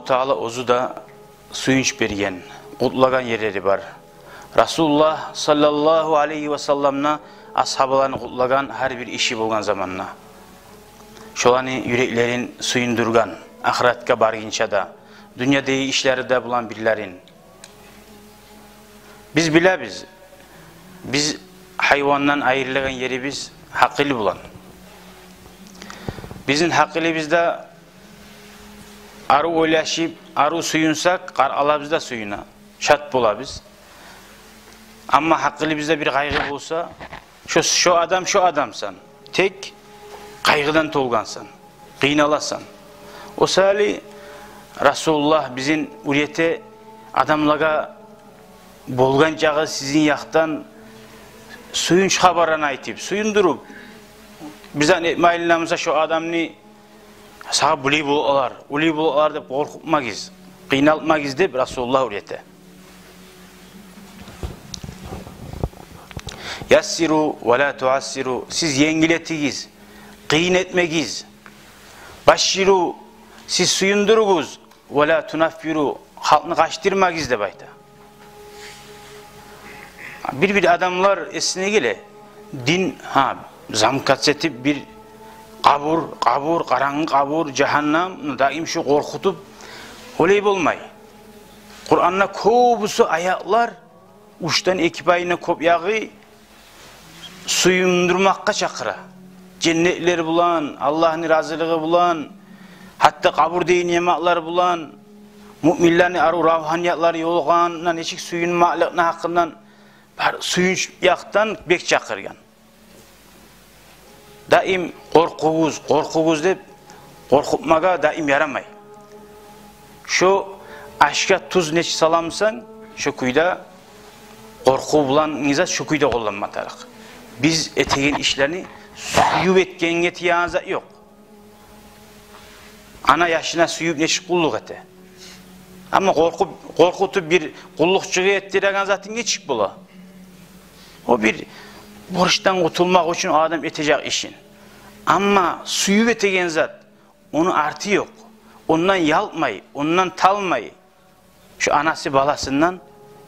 Teala ozu da suyunç bergen, kutlagan yerleri var. Rasulullah sallallahu aleyhi ve sellem'na ashabalarını kutlagan her bir işi bulgan zamanla. Şolany yüreklerin suyundurgan, ahiretka barginça da, dünyada işleri de bulan birlerin. Biz bilebiz, biz hayvandan ayrılgan yeri biz hakkıyla bulan. Bizim hakkıyla bizde arı oylaşıp, arı suyunsak, kar alabız da suyuna, şat bulabız. Ama hakkıyla bizde bir kaygı bulsa, şu adamsan, tek kaygıdan tolgansan, kıynalasan. O sali Resulullah bizim uriyete adamlaga bolgan jağı sizin yaktan suyunç habarını aytıp, suyundurup, bizden etmeyilinamıza şu adamını sağa uli bular dep korkutmagiz, kıynaltmagiz dep Resulullah uriyete. Yassiru ve la tuassiru, siz yengiletigiz, kıyın etmegiz. Başşiru, siz suyunduruguz, ve la tunaffiru, halkını kaçtırmagiz de bayta. Bir adamlar esine gele, din zamkat etip bir kabur, karanlık kabur, cehennem, daim şu korkutup, olay olmay. Kur'an'na kobusu ayaklar, uçtan ekipayına kopyağı, suyundurmakka çakıra. Cennetleri bulan, Allah'ın razılığı bulan, hatta kabur deyin yemaklar bulan, müminlerin arı ravhaniyatları yolğanla eşik suyunmaklıkna hakkından suyunç yaktan bek çakırgan. Daim korkuguz dep korkutmaga daim yaramay. Şu aşka tuz neçi salamsan, şu kuyda korku bulan nizat şu kuyda kullanmatarak. Biz etegen işlerini suyup etkenge tiyanza yok. Ana yaşına suyup neçik kulluk ete. Ama korkutup bir kullukçuğu ettiregen zaten geçik bula. O bir borçtan kurtulmak için adam etecek işin. Ama suyup etegen zat, onun artı yok. Ondan yalpmayı, ondan talmayı. Şu anası balasından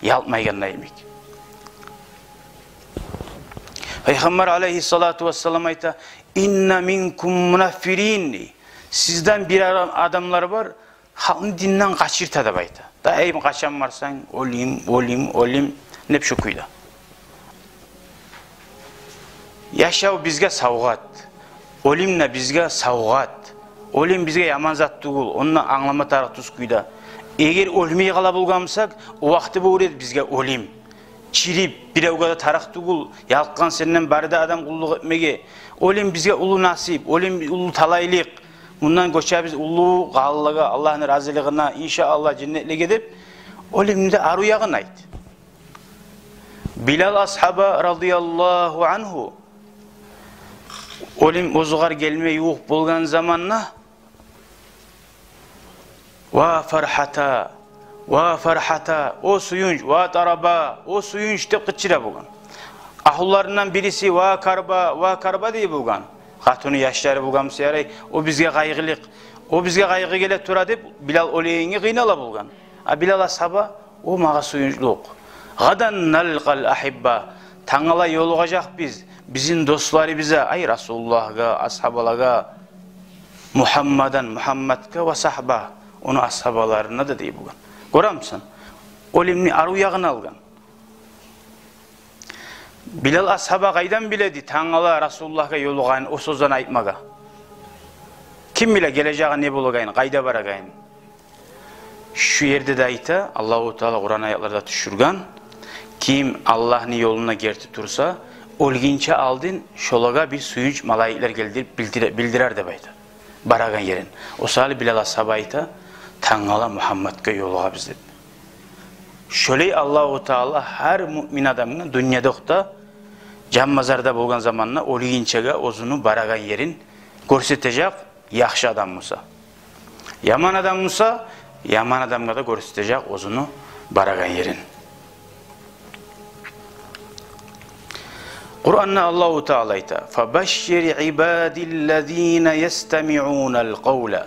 yalpmaygan neymek. Peygamber aleyhissalatu vesselam ayta, inna minkum munaffirin. Sizden bir adamlar var, halkın dinden kaçırtadı bayta. Daim kaçan varsan, olim, nep şu kuyda. Yaşav bizge savgat, olimle bizge savgat, olim bizge yaman zat tugul, onunla anlama tarık tuz kuyda. Eğer olmeyi kala bulgamsak, o vakti bu uğret bizge olim. Çirip, bir evgada tarak tugul, yalkan senden barida adam kulluk etmege. Olim bizge ulu nasip, olim ulu talaylık. Bundan koça biz ulu kallığa, Allah'ın razılığına, inşallah cennetle gidip, olimde aru yağın ait. Bilal ashaba radıyallahu anhu, olim ozuğar gelme yuh bulgan zamanla, va farhata, o suyunç, va taraba, o suyunç de kıçıra bulgan. Ahullarından birisi va karba diye bulgan. Hatunu yaşları bulgan siyaray, o bizge kaygılık, o bizge kaygı gelek tura deyip, Bilal oleyini kıynala bulgan. Bilal ashaba, o mağa suyunçluk. Gadan nalqal ahibba, tangala yolugacak biz, bizim dostları bize, ay Resulullah'a, ashabalaga, Muhammad'a ve sahba, onu ashabalarına da deyip bulgan. Göramsın, olimni aru yağını algan. Bilal ashaba kaydan biledi, tangala Resulullah'a yolugayın, o sözden aytmaga. Kim bile geleceğe ne bulugayın, kayda baragayın. Şu yerde de ayta, Allah-u Teala Kur'an ayetlarda düşürgan, kim Allah'ın yoluna gerti tursa, olginçe aldın, şolaga bir suyunç malayikler geldirip bildirer de bayta. Baragan yerin. O sali Bilal ashaba ayta, tangala Muhammed'e yoluğa biz dedi. Şöyle Allah-u Teala her mümin adamın dünyada da can mazarda bulgan zamanla olginçege ozunu baragan yerin görsetecek yaxşı adam Musa. Yaman adam Musa, yaman adamga da görsetecek ozunu baragan yerin. Kur'an'da Allah-u Teala ayta: "Fabashshir ibadillezine yestemi'unel kavle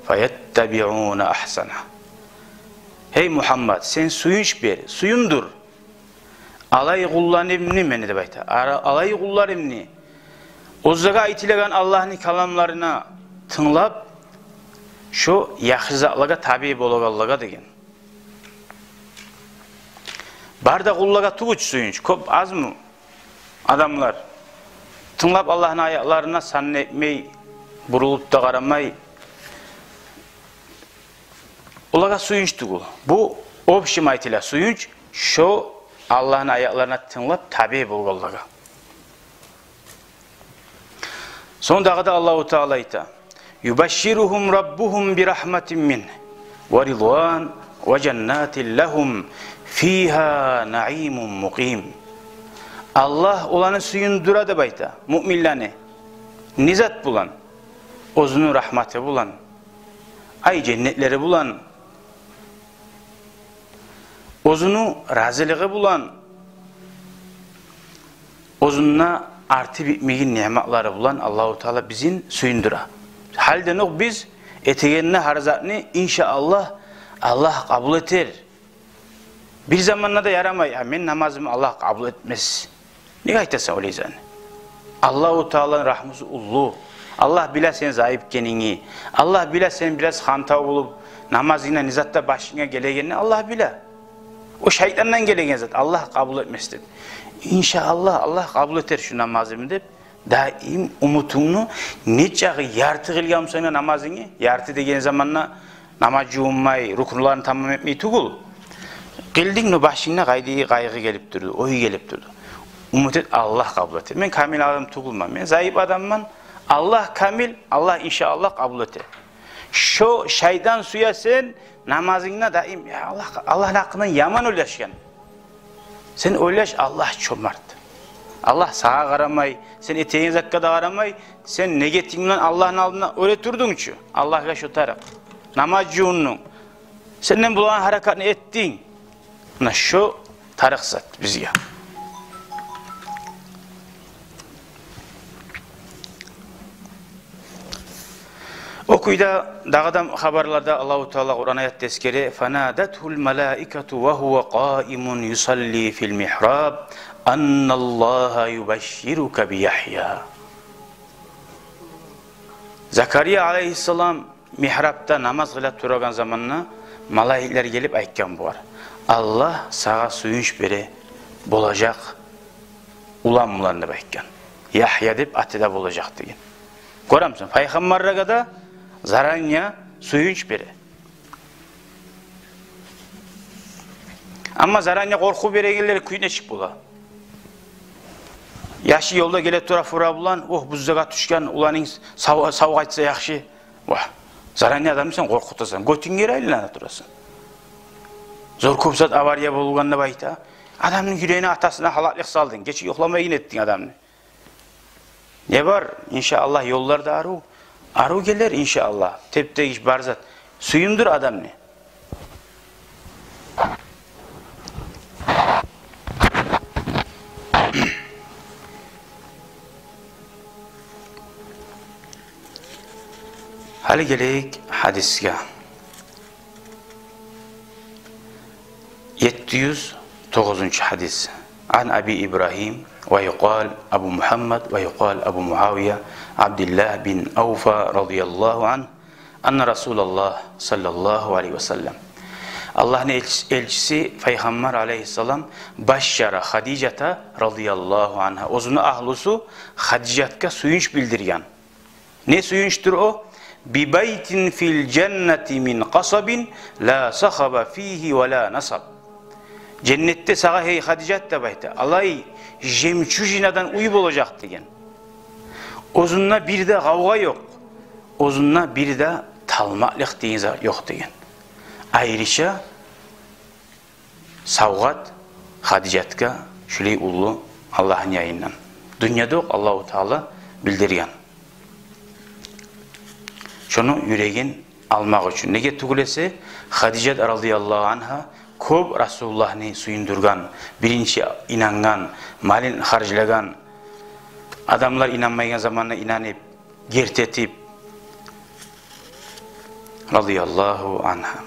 feyettabi'un ahsana." Hey Muhammed, sen suyunç ber, suyundur. Alay kullanımni meni de bayta. Alay kullanımni. Ozaga aytilagan Allah'ın kalamlarına tınlap, şu yaxşızaqlaga tabi bolagallaga degen. Barda kullaga tuğuç suyunç, köp az mı? Adamlar tınlap Allah'ın ayaklarına sannetmey, burulup da qaramay. Ulaga suyunç tuğul. Bu opşim aytila suyunç, şu Allah'ın ayaklarına tınlap tabi bolagallaga. Sondağı da Allahu Teala ayta. Yubashshiruhum rabbuhum bi rahmatin min ve ridwan ve cennetin lehum fiha na'imun muqim. Allah olanı suyundura da bayta. Müminlerine nizat bulan, ozunu rahmeti bulan, ay cennetleri bulan, ozunu razılığı bulan, ozununa artı bitmeyin nimetleri bulan Allahu Teala bizim suyundura. Halde nok biz etegenine harzatını inşallah Allah kabul eder. Bir zamanla da yaramay. Men namazımı Allah kabul etmez. Ne gaytasa öyleysen. Allahu Teala'nın rahmeti ullu. Allah bile sen zayıf genini. Allah bile sen biraz hanta olup namazına nizatta başına gelegeni Allah bile. O şeytandan gelegen zat Allah kabul etmez dedi. İnşallah Allah kabul eder şu namazımı deyip daim umutunu neçağı yartı kılgam sana namazını yartı degen zamanla namaz ummay rukunlarını tamam etmeyi tugul kıldın no başına kaygı gelip durdu oy gelip durdu umut et Allah kabul eder men kamil adam tugulmam men zayıf adamman Allah kamil Allah inşallah kabul eder şu şeytan suya sen namazına daim ya Allah'ın hakkından yaman oylaşkan sen oylaş Allah çömert Allah sağa qaramay, sen eteğin zakka da qaramay, sen ne gettiğinden Allah'ın aldığına öyle durdun ki, Allah'a şu taraf, namazcığının, senden bulan harekatını ettin, şu taraf zat bizge. Okuyda, dağıdan haberlarda Allah-u Teala Kur'an ayet tezkeri, فَنَادَتْهُ الْمَلَائِكَةُ وَهُوَ قَائِمٌ يُصَلِّي فِي الْمِحْرَابِ أَنَّ اللّٰهَ يُبَشِّرُكَ بِيَحْيَا. Zakariya aleyhisselam mihrapta namaz kılıp durgan zamanına malaikler gelip aytkan bu var. Allah sağa suyunç beri bolacak ulan mulanını aytkan. Yahya dep atıda bolacak degan. Koramsın, paygambarlarga da zaranya suyunç beri. Ama zaranya korku beregenleri kuyuna çık bula. Yaşı yolda gelip tura fura bulan, oh buzdaga düşken ulanın savga etsa yaxşı. Vah, zaranya adamı sen korkutasan, götüngeri aylana turasın. Zor köpsat avariya bolganına bayta, adamın yüreğine atasına halaklık saldın, geçi yoklamaya yine ettin adamını. Ne var? İnşallah yollarda aru gelir inşallah. Tepte iş barzat. Suyundur adam ne? Hali gelek hadisga. 709. hadis. An Abi İbrahim ve yuqal Abu Muhammed ve yuqal Abu Muaviye Abdullah bin Avfa radıyallahu anh anna Resulullah sallallahu aleyhi ve sellem Allah'ın elçisi Peygamber aleyhisselam başşara Hadicata radıyallahu anha ozunu ahlusu Hadicatka suyunç bildirgen. Ne suyunçtur o? Bi beytin fil cenneti min qasabin la sahaba fihi ve la nasab. Cennette sağa hey Hadicat da bayta. Alay jemçujinadan uyup olacak degen. Ozunna bir de kavga yok. Ozunna bir de talmaklık deyin yok degen. Ayrıca savgat Hadicatka şüley ulu Allah'ın yayından. Dünyada yok Allah-u Teala bildirgen. Şunu yüreğin almak için. Nege tugulesi? Hadicat radıyallahu anha köp Resulullah'ını suyundurgan, birinci inangan, malin harclagan, adamlar inanmayan zamanla inanıp, gertetip radıyallahu anha.